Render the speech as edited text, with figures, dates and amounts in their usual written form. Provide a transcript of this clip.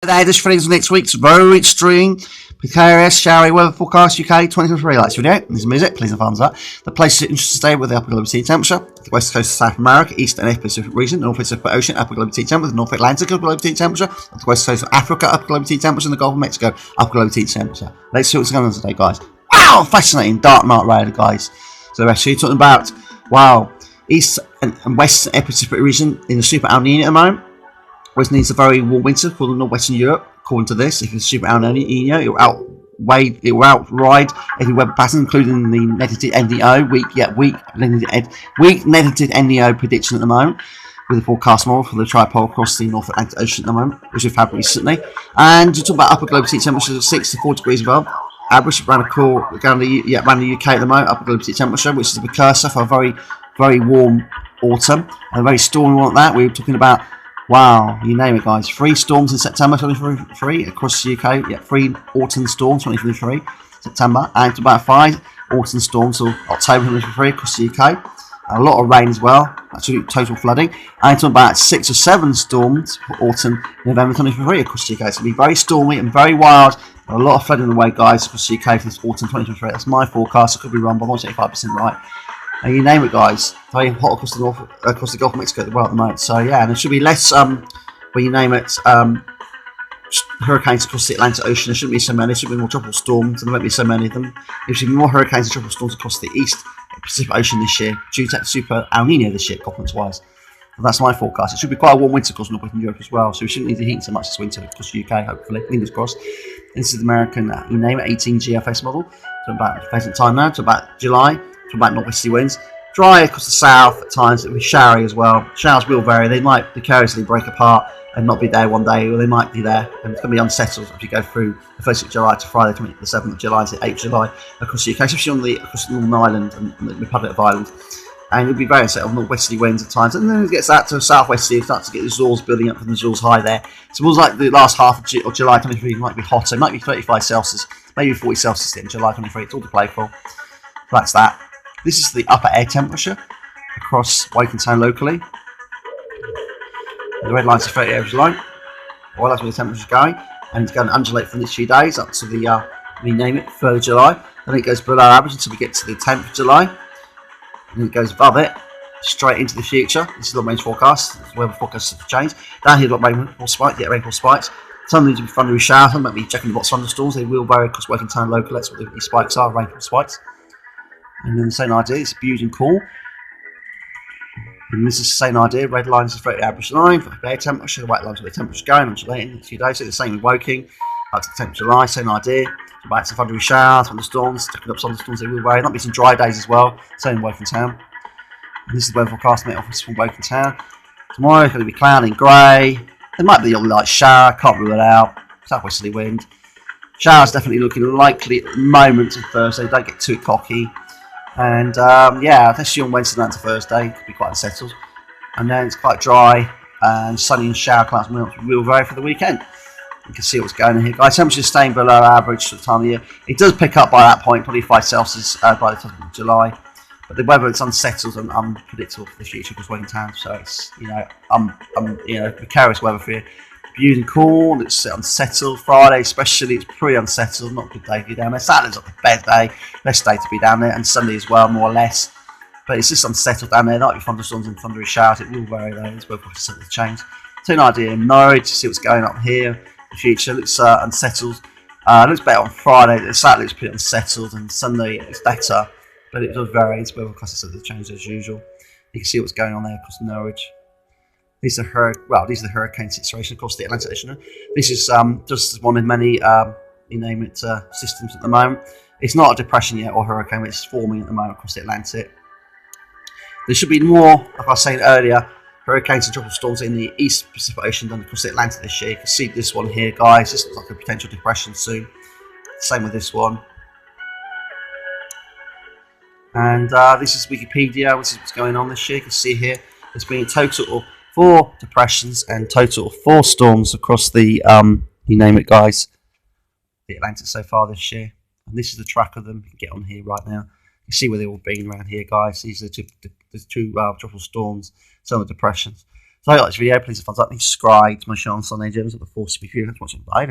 Today, this for next week's very extreme, precarious, showery weather forecast UK 2023. Like this video, this is music, please and thumbs up. The places of interest today with the upper global sea temperature, the west coast of South America, east and Pacific region, the North Pacific Ocean, upper global sea temperature, the North Atlantic upper global sea temperature, the west coast of Africa, upper global sea temperature, and the Gulf of Mexico, upper global sea temperature. Let's see what's going on today, guys. Wow, fascinating, dark night radar, guys. So we're actually talking about, wow, east and west Pacific region in the super El Nino at the moment. Which needs a very warm winter for northwestern Europe, according to this. If it's super El Nino, it will outride every weather pattern, including the negative NDO, weak negative NDO prediction at the moment, with the forecast model for the tripole across the North Atlantic Ocean at the moment, which we've had recently. And to talk about upper global sea temperatures of 6 to 4 degrees above average around the UK at the moment, upper global sea temperature, which is the precursor for a very, very warm autumn and a very stormy one like that. We were talking about, wow, you name it, guys. 3 storms in September 2023 across the UK. Yeah, 3 autumn storms 2023 September, and about 5 autumn storms till October 2023 across the UK. A lot of rain as well, actually total flooding. And about 6 or 7 storms for autumn November 2023 across the UK. So it'll be very stormy and very wild. A lot of flooding in the way, guys, across the UK for this autumn 2023. That's my forecast. I could be wrong, but I'm 85% right. And you name it, guys. Very hot across the Gulf of Mexico at the moment. So yeah, and there should be less, when you name it, hurricanes across the Atlantic Ocean. There shouldn't be so many. There should be more tropical storms, and there won't be so many of them. There should be more hurricanes and tropical storms across the East Pacific Ocean this year, due to super El Nino this year, confidence-wise. But that's my forecast. It should be quite a warm winter across Northern Europe as well, so we shouldn't need to heat so much this winter across the UK, hopefully. Fingers crossed. This is the American, you name it, 18 GFS model. So about present time now, to about July, to about northwesterly winds. Dry across the south at times. It'll be showery as well. Showers will vary. They might precariously break apart and not be there one day, or they might be there, and it's going to be unsettled as you go through the 1st of July to Friday, the 7th of July to the 8th of July across the UK, especially across the Northern Ireland and the Republic of Ireland. And it'll be very unsettled, northwesterly winds at times, and then it gets out to southwesterly, it starts to get the Azores building up from the Azores high there. So it was like the last half of July 23 might be hotter, it might be 35 Celsius, maybe 40 Celsius in July 23. It's all to play for. That's that. This is the upper air temperature across Woking locally. The red line's the 30 average line. Well, that's where the temperature's going, and it's going to undulate for the next few days up to the, we name it, 3rd of July. Then it goes below average until we get to the 10th of July. And it goes above it, straight into the future. This is the range forecast. This is where the forecast has changed. Down here, we've got rainfall spikes, rainfall spikes. Some need to be thundery showers, some might be checking lots of thunderstorms. They will vary across Woking local. That's what these spikes are, rainfall spikes. And then the same idea, it's beauty and cool. And this is the same idea, red line is the 30 average line for air temperature, the white line's where the temperature's going, undulating in a few days. So the same with Woking, up to the 10th of July, same idea. About some thundery showers, thunderstorms, checking up thunderstorms, they will vary. Might be some dry days as well, same in Woking Town. And this is the weather forecast mate office from Woking Town. Tomorrow it's going to be cloudy and grey. There might be a light shower, can't rule it out. Southwesterly wind. Showers definitely looking likely at the moment on Thursday, don't get too cocky. And yeah, especially on Wednesday night to Thursday, it could be quite unsettled. And then it's quite dry and sunny and shower clouds will vary for the weekend. You can see what's going on here, guys. Temperatures staying below average for the time of year. It does pick up by that point, probably 5 Celsius by the time of July. But the weather is unsettled and unpredictable for the future because Woking Town. So it's precarious weather for you. Beauty and cool, it's unsettled. Friday especially, it's pretty unsettled, not a good day to be down there. Saturday's not the best day, best day to be down there, and Sunday as well, more or less. But it's just unsettled down there. There might be thunderstorms and thundery showers, it will vary though, it's well possible to change. So an idea in Norwich, to see what's going on here. The future looks unsettled. Looks better on Friday, Saturday looks pretty unsettled, and Sunday it's better, but it does vary. It's well because it's change as usual. You can see what's going on there across Norwich. These are the hurricane situation across the Atlantic Ocean. This is just one of many, you name it, systems at the moment. It's not a depression yet or hurricane, but it's forming at the moment across the Atlantic. There should be more, like I was saying earlier, hurricanes and tropical storms in the East Pacific Ocean than across the Atlantic this year. You can see this one here, guys. This looks like a potential depression soon. Same with this one. And this is Wikipedia. This is what's going on this year. You can see here there's been a total of 4 depressions and total of 4 storms across the, you name it, guys, the Atlantic so far this year. And this is the track of them. You can get on here right now. You see where they've all been around here, guys. These are the two tropical storms, some of the depressions. So if you like this video, please hit thumbs up and subscribe to my channel on Sunday Gems. I look forward to speaking to you next watching. Bye.